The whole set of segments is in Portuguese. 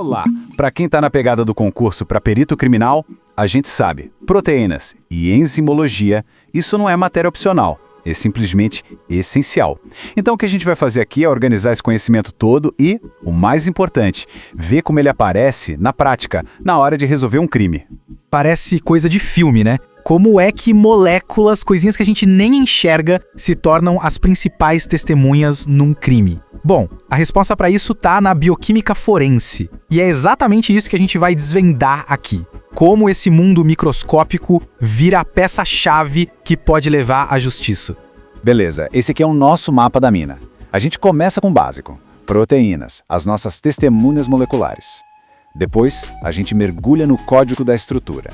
Olá! Para quem está na pegada do concurso para perito criminal, a gente sabe, proteínas e enzimologia, isso não é matéria opcional, é simplesmente essencial. Então o que a gente vai fazer aqui é organizar esse conhecimento todo e, o mais importante, ver como ele aparece na prática, na hora de resolver um crime. Parece coisa de filme, né? Como é que moléculas, coisinhas que a gente nem enxerga, se tornam as principais testemunhas num crime? Bom, a resposta para isso tá na bioquímica forense. E é exatamente isso que a gente vai desvendar aqui. Como esse mundo microscópico vira a peça-chave que pode levar à justiça. Beleza, esse aqui é o nosso mapa da mina. A gente começa com o básico: proteínas, as nossas testemunhas moleculares. Depois, a gente mergulha no código da estrutura.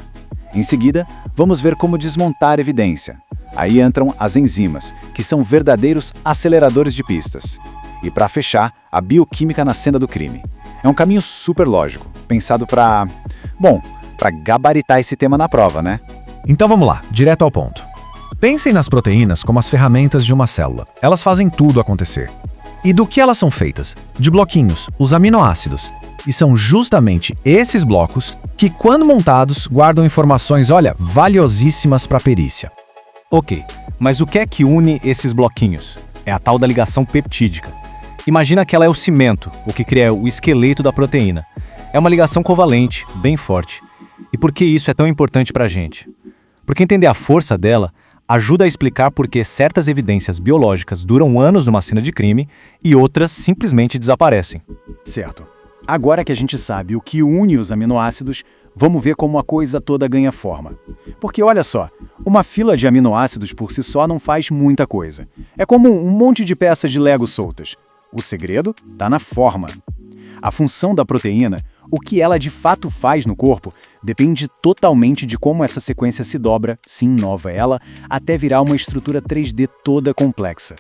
Em seguida, vamos ver como desmontar evidência. Aí entram as enzimas, que são verdadeiros aceleradores de pistas. E para fechar, a bioquímica na cena do crime. É um caminho super lógico, pensado para gabaritar esse tema na prova, né? Então vamos lá, direto ao ponto. Pensem nas proteínas como as ferramentas de uma célula. Elas fazem tudo acontecer. E do que elas são feitas? De bloquinhos, os aminoácidos. E são justamente esses blocos que, quando montados, guardam informações, valiosíssimas para a perícia. Ok, mas o que é que une esses bloquinhos? É a tal da ligação peptídica. Imagina que ela é o cimento, o que cria o esqueleto da proteína. É uma ligação covalente, bem forte. E por que isso é tão importante para a gente? Porque entender a força dela ajuda a explicar por que certas evidências biológicas duram anos numa cena de crime e outras simplesmente desaparecem. Certo. Agora que a gente sabe o que une os aminoácidos, vamos ver como a coisa toda ganha forma. Porque olha só, uma fila de aminoácidos por si só não faz muita coisa. É como um monte de peças de Lego soltas. O segredo está na forma. A função da proteína, o que ela de fato faz no corpo, depende totalmente de como essa sequência se dobra, se inova ela, até virar uma estrutura 3D toda complexa.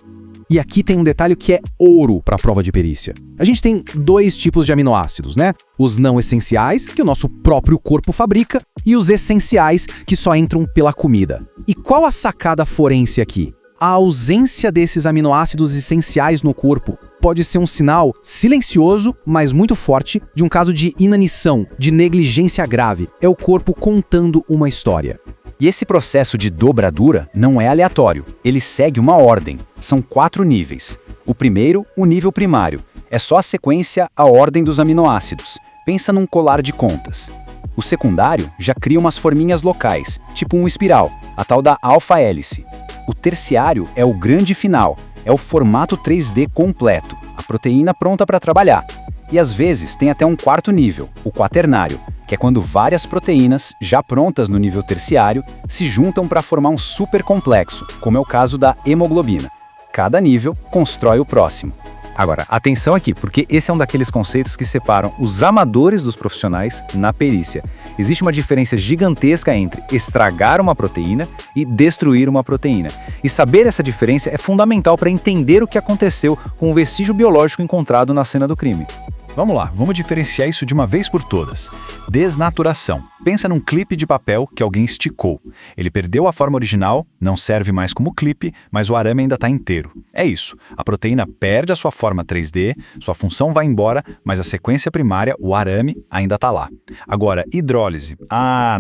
E aqui tem um detalhe que é ouro para a prova de perícia. A gente tem dois tipos de aminoácidos, né? Os não essenciais, que o nosso próprio corpo fabrica, e os essenciais, que só entram pela comida. E qual a sacada forense aqui? A ausência desses aminoácidos essenciais no corpo pode ser um sinal silencioso, mas muito forte, de um caso de inanição, de negligência grave. É o corpo contando uma história. E esse processo de dobradura não é aleatório, ele segue uma ordem. São 4 níveis. O primeiro, o nível primário. É só a sequência, a ordem dos aminoácidos. Pensa num colar de contas. O secundário já cria umas forminhas locais, tipo um espiral, a tal da alfa-hélice. O terciário é o grande final, é o formato 3D completo, a proteína pronta para trabalhar. E às vezes tem até um quarto nível, o quaternário, que é quando várias proteínas, já prontas no nível terciário, se juntam para formar um supercomplexo, como é o caso da hemoglobina. Cada nível constrói o próximo. Agora, atenção aqui, porque esse é um daqueles conceitos que separam os amadores dos profissionais na perícia. Existe uma diferença gigantesca entre estragar uma proteína e destruir uma proteína. E saber essa diferença é fundamental para entender o que aconteceu com o vestígio biológico encontrado na cena do crime. Vamos lá, vamos diferenciar isso de uma vez por todas. Desnaturação. Pensa num clipe de papel que alguém esticou. Ele perdeu a forma original, não serve mais como clipe, mas o arame ainda está inteiro. É isso. A proteína perde a sua forma 3D, sua função vai embora, mas a sequência primária, o arame, ainda está lá. Agora, hidrólise.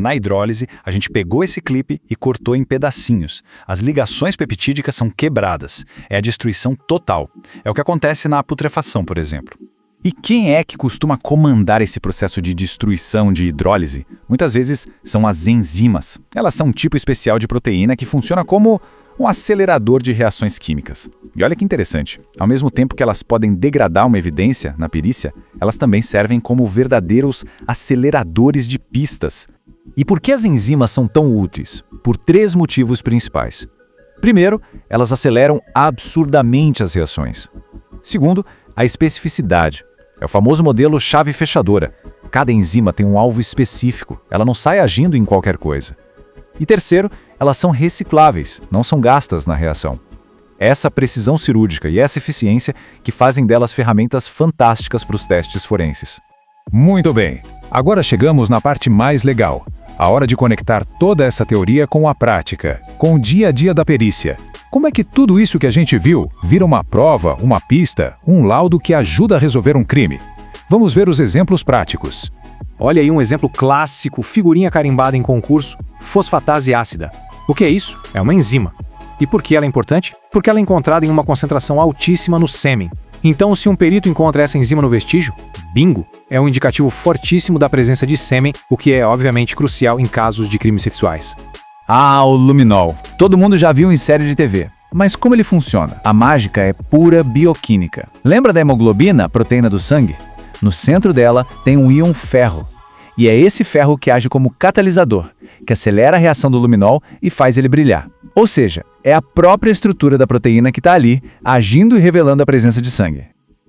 Na hidrólise, a gente pegou esse clipe e cortou em pedacinhos. As ligações peptídicas são quebradas. É a destruição total. É o que acontece na putrefação, por exemplo. E quem é que costuma comandar esse processo de destruição de hidrólise? Muitas vezes são as enzimas. Elas são um tipo especial de proteína que funciona como um acelerador de reações químicas. E olha que interessante, ao mesmo tempo que elas podem degradar uma evidência na perícia, elas também servem como verdadeiros aceleradores de pistas. E por que as enzimas são tão úteis? Por 3 motivos principais. Primeiro, elas aceleram absurdamente as reações. Segundo, a especificidade. É o famoso modelo chave fechadora. Cada enzima tem um alvo específico, ela não sai agindo em qualquer coisa. E terceiro, elas são recicláveis, não são gastas na reação. Essa precisão cirúrgica e essa eficiência que fazem delas ferramentas fantásticas para os testes forenses. Muito bem, agora chegamos na parte mais legal. A hora de conectar toda essa teoria com a prática, com o dia a dia da perícia. Como é que tudo isso que a gente viu vira uma prova, uma pista, um laudo que ajuda a resolver um crime? Vamos ver os exemplos práticos. Olha aí um exemplo clássico, figurinha carimbada em concurso, fosfatase ácida. O que é isso? É uma enzima. E por que ela é importante? Porque ela é encontrada em uma concentração altíssima no sêmen. Então, se um perito encontra essa enzima no vestígio, bingo, é um indicativo fortíssimo da presença de sêmen, o que é obviamente crucial em casos de crimes sexuais. Ah, o luminol. Todo mundo já viu em série de TV. Mas como ele funciona? A mágica é pura bioquímica. Lembra da hemoglobina, a proteína do sangue? No centro dela tem um íon ferro. E é esse ferro que age como catalisador, que acelera a reação do luminol e faz ele brilhar. Ou seja, é a própria estrutura da proteína que está ali, agindo e revelando a presença de sangue.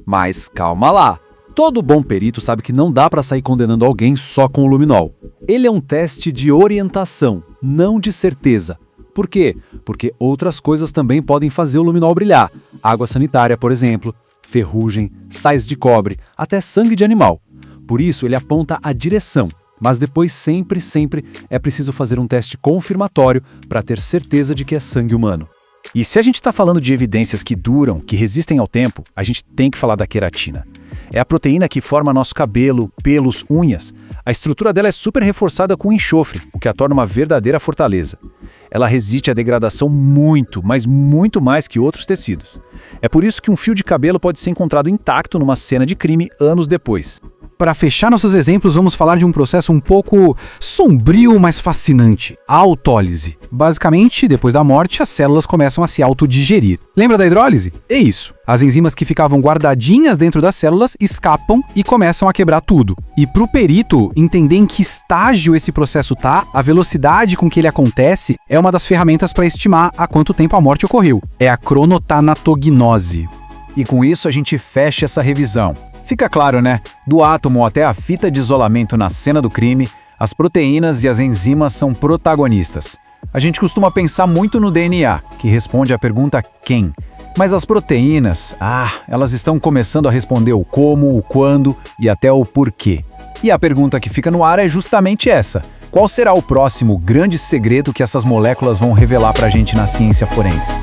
Mas calma lá. Todo bom perito sabe que não dá para sair condenando alguém só com o luminol. Ele é um teste de orientação, não de certeza. Por quê? Porque outras coisas também podem fazer o luminol brilhar. Água sanitária, por exemplo, ferrugem, sais de cobre, até sangue de animal. Por isso, ele aponta a direção. Mas depois sempre é preciso fazer um teste confirmatório para ter certeza de que é sangue humano. E se a gente está falando de evidências que duram, que resistem ao tempo, a gente tem que falar da queratina. É a proteína que forma nosso cabelo, pelos, unhas. A estrutura dela é super reforçada com enxofre, o que a torna uma verdadeira fortaleza. Ela resiste à degradação muito, mas muito mais que outros tecidos. É por isso que um fio de cabelo pode ser encontrado intacto numa cena de crime anos depois. Para fechar nossos exemplos, vamos falar de um processo um pouco sombrio, mas fascinante, a autólise. Basicamente, depois da morte, as células começam a se autodigerir. Lembra da hidrólise? É isso. As enzimas que ficavam guardadinhas dentro das células escapam e começam a quebrar tudo. E para o perito entender em que estágio esse processo tá, a velocidade com que ele acontece é uma das ferramentas para estimar há quanto tempo a morte ocorreu. É a cronotanatognose. E com isso a gente fecha essa revisão. Fica claro, né? Do átomo até a fita de isolamento na cena do crime, as proteínas e as enzimas são protagonistas. A gente costuma pensar muito no DNA, que responde à pergunta quem. Mas as proteínas, elas estão começando a responder o como, o quando e até o porquê. E a pergunta que fica no ar é justamente essa. Qual será o próximo grande segredo que essas moléculas vão revelar pra gente na ciência forense?